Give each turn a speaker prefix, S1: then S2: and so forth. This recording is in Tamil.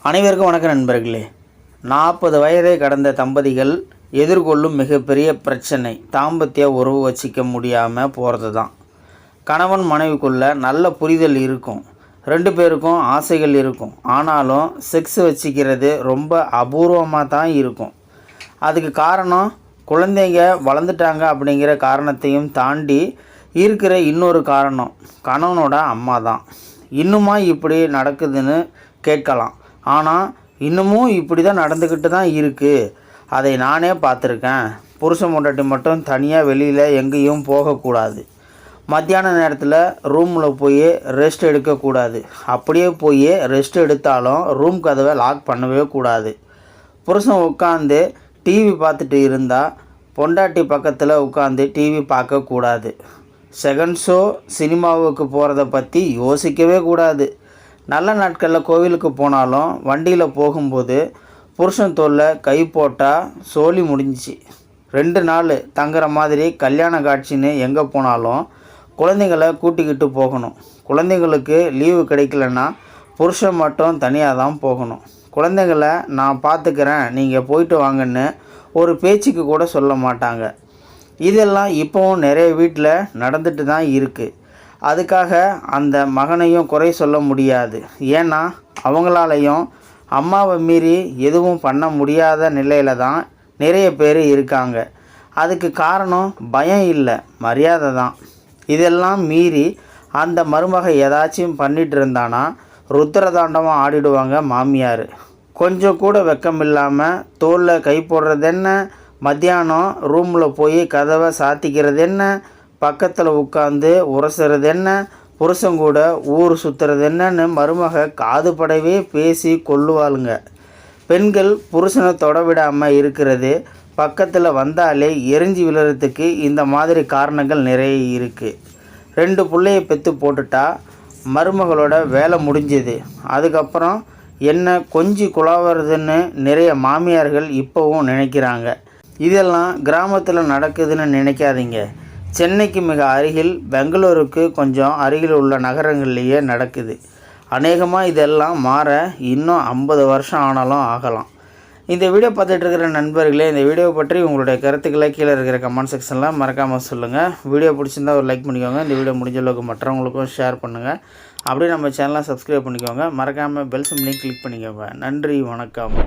S1: அனைவருக்கும் வணக்கம் நண்பர்களே. 40 வயதை கடந்த தம்பதிகள் எதிர்கொள்ளும் மிகப்பெரிய பிரச்சனை தாம்பத்திய உறவு வச்சிக்க முடியாமல் போகிறது தான். கணவன் மனைவிக்குள்ள நல்ல புரிதல் இருக்கும், 2 பேருக்கும் ஆசைகள் இருக்கும். ஆனாலும் செக்ஸ் வச்சிக்கிறது ரொம்ப அபூர்வமாக தான் இருக்கும். அதுக்கு காரணம் குழந்தைங்க வளர்ந்துட்டாங்க அப்படிங்கிற காரணத்தையும் தாண்டி இருக்கிற இன்னொரு காரணம் கணவனோட அம்மா தான். இன்னுமா இப்படி நடக்குதுன்னு கேட்கலாம். ஆனால் இன்னமும் இப்படி தான் நடந்துக்கிட்டு தான் இருக்குது. அதை நானே பார்த்துருக்கேன். புருஷன் பொண்டாட்டி மட்டும் தனியாக வெளியில் எங்கேயும் போகக்கூடாது. மத்தியான நேரத்தில் ரூமில் போய் ரெஸ்ட் எடுக்கக்கூடாது. அப்படியே போய் ரெஸ்ட் எடுத்தாலும் ரூம் கதவை லாக் பண்ணவே கூடாது. புருஷன் உட்காந்து டிவி பார்த்துட்டு இருந்தால் பொண்டாட்டி பக்கத்தில் உட்காந்து டிவி பார்க்கக்கூடாது. செகண்ட் ஷோ சினிமாவுக்கு போகிறத பற்றி யோசிக்கவே கூடாது. நல்ல நாட்களில் கோவிலுக்கு போனாலும் வண்டியில் போகும்போது புருஷன் தோளில் கை போட்டால் சோலி முடிஞ்சிச்சு. 2 நாள் தங்குற மாதிரி கல்யாண காட்சின்னு எங்கே போனாலும் குழந்தைங்களை கூட்டிக்கிட்டு போகணும். குழந்தைங்களுக்கு லீவு கிடைக்கலன்னா புருஷன் மட்டும் தனியாக தான் போகணும். குழந்தைங்களை நான் பார்த்துக்கிறேன், நீங்கள் போயிட்டு வாங்கன்னு ஒரு பேச்சுக்கு கூட சொல்ல மாட்டாங்க. இதெல்லாம் இப்போவும் நிறைய வீட்டில் நடந்துட்டு தான் இருக்குது. அதுக்காக அந்த மகனையும் குறை சொல்ல முடியாது. ஏன்னா அவங்களாலையும் அம்மாவை மீறி எதுவும் பண்ண முடியாத நிலையில் தான் நிறைய பேர் இருக்காங்க. அதுக்கு காரணம் பயம் இல்லை, மரியாதை தான். இதெல்லாம் மீறி அந்த மருமக ஏதாச்சும் பண்ணிகிட்டு இருந்தானா ருத்ரதாண்டவம் ஆடிடுவாங்க மாமியார். கொஞ்சம் கூட வெக்கம் இல்லாமல் தோளில் கை போடுறது என்ன, மத்தியானம் ரூமில் போய் கதவை சாத்திக்கிறது என்ன, பக்கத்தில் உட்காந்து உரசுறது என்ன, புருஷன் கூட ஊர் சுற்றுறது என்னன்னு மருமக காதுபடவே பேசி கொள்ளுவாளுங்க. பெண்கள் புருஷனை தொட விடாமல் இருக்கிறது, பக்கத்தில் வந்தாலே எரிஞ்சு விழுறதுக்கு இந்த மாதிரி காரணங்கள் நிறைய இருக்குது. 2 பிள்ளையை பெற்று போட்டுட்டா மருமகளோட வேலை முடிஞ்சது. அதுக்கப்புறம் என்ன கொஞ்சி குழாவுறதுன்னு நிறைய மாமியார்கள் இப்போவும் நினைக்கிறாங்க. இதெல்லாம் கிராமத்தில் நடக்குதுன்னு நினைக்காதீங்க. சென்னைக்கு மிக அருகில், பெங்களூருக்கு கொஞ்சம் அருகில் உள்ள நகரங்கள்லேயே நடக்குது. அநேகமாக இதெல்லாம் மாற இன்னும் 50 வருஷம் ஆனாலும் ஆகலாம். இந்த வீடியோ பார்த்துட்டு இருக்கிற நண்பர்களே, இந்த வீடியோ பற்றி உங்களுடைய கருத்துக்களை கீழே இருக்கிற கமெண்ட் செக்ஷனில் மறக்காமல் சொல்லுங்கள். வீடியோ பிடிச்சிருந்தா ஒரு லைக் பண்ணிக்கோங்க. இந்த வீடியோ முடிஞ்ச அளவுக்கு மற்றவங்களுக்கும் ஷேர் பண்ணுங்கள். அப்படியே நம்ம சேனலை சப்ஸ்கிரைப் பண்ணிக்கோங்க. மறக்காமல் பெல் சிம்லையும் கிளிக் பண்ணிக்கோங்க. நன்றி, வணக்கம்.